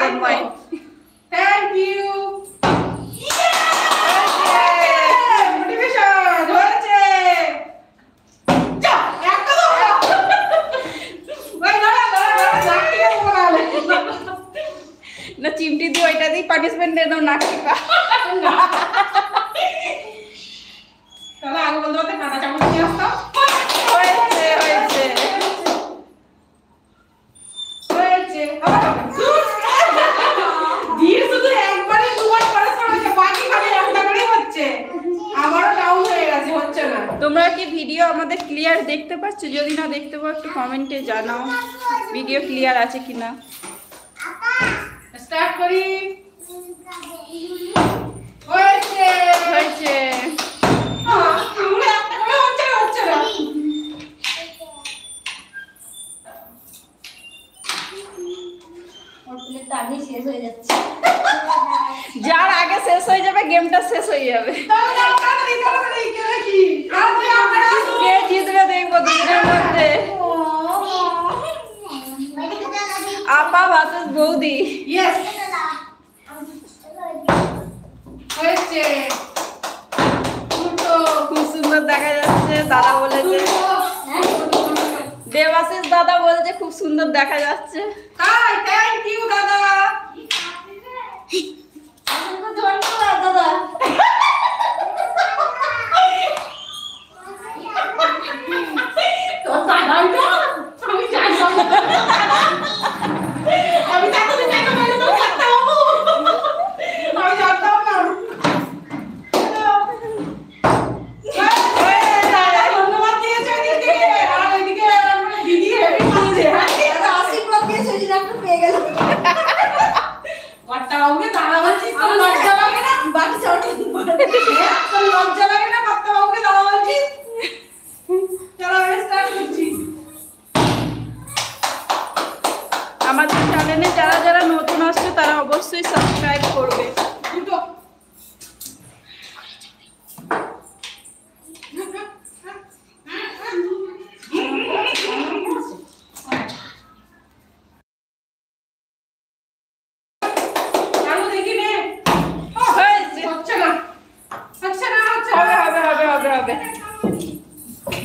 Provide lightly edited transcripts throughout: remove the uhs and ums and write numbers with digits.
Tanmoy. Thank you. Motivation হয়েছে। যা একটা দাও। ভাই না লাঠি কে বলালে। না চিমটি দিয়ে ওইটা দিয়ে পানিশমেন্ট দিয়ে দাও নাক টিপা। তাহলে আগে বলতে বলতে কাঁটা চামচ নিয়ে আসতাম। হয়েছে হয়েছে হয়েছে। ধীর শুধু একবারই দুবার করে হচ্ছে, বাকি খালি একটা করেই হচ্ছে। আমারও ডাউন হয়ে গেছে, হচ্ছে না। তোমরা কি ভিডিও আমাদের ক্লিয়ার দেখতে পাচ্ছ? যদি না দেখতে পাও একটু কমেন্টে জানাও ভিডিও ক্লিয়ার আছে কিনা। স্টার্ট করি। হয়েছে হয়েছে হচ্ছে না। যার আগে শেষ হয়ে যাবে গেমটা শেষ হয়ে যাবে। কে জিতবে দেখবো দুজনের মধ্যে। আপা ভার্সেস বৌদি। খুব সুন্দর দেখা যাচ্ছে। দাদা বলেছে, দেবাশিস দাদা বলেছে খুব সুন্দর দেখা যাচ্ছে। থ্যাংক ইউ দাদা। আমাদের চ্যানেলে যারা যারা নতুন আসছে তারা অবশ্যই সাবস্ক্রাইব করবে।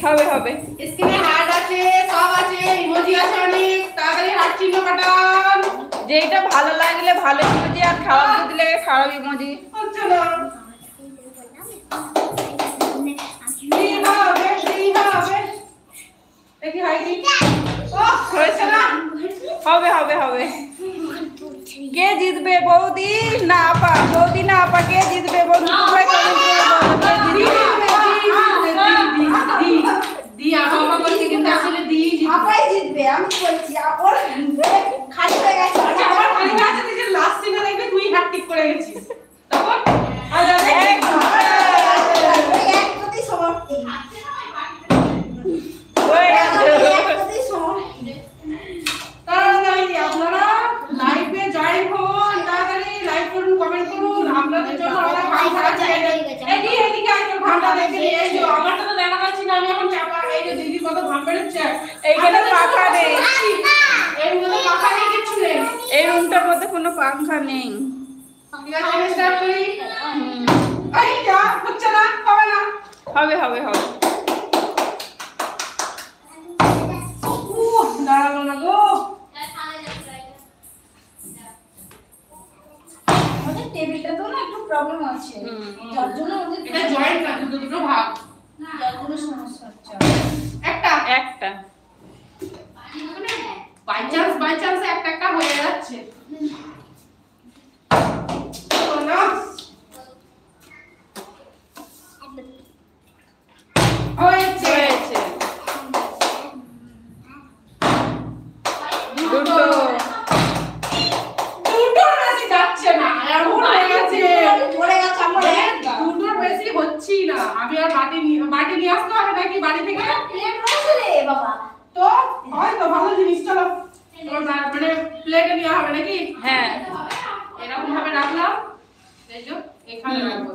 হবে হবে স্ক্রিনে হার্ট আছে, সব আছে, ইমোজি আছে অনেক। তাড়াতাড়ি হার্ট চিহ্ন কাটান। যেটা ভালো লাগলে ভালো ইমোজি, আর খারাপ যদি লাগে খারাপ ইমোজি। হচ্ছে না। দেখি হাইডি। হয়েছে না? হবে হবে হবে। কে জিতবে, বৌদি না আপা? বৌদি না আপা, কে জিতবে? বৌদি তোমরা কমেন্ট করে বলো কে জিতবে। এই রুমটার মধ্যে কোনো পাখা নেই। হবে হবে হবে। টেবিলটা তো না একটু প্রবলেম আছে, যার জন্য আমাদের এটা জয়েন্ট না, দুটো ভাগ, যার জন্য সমস্যা হচ্ছে। একটা একটা বাই চান্স একটা একটা হয়ে যাচ্ছে। হয়েছে দুটো দুটোর বেশি যাচ্ছে না, এমন হয়ে গেছে পড়ে গেছে আমার একটা। দুটোর বেশি হচ্ছেই না। আমি আর বাটি নিয়ে আসতে হবে নাকি বাড়ি থেকে? প্লেট রয়েছে রে বাবা। তো হয়তো ভালো জিনিস। চলো মানে প্লেটে নেওয়া হবে নাকি? হ্যাঁ এরকম ভাবে রাখলাম, এই যে এখানে রাখবো।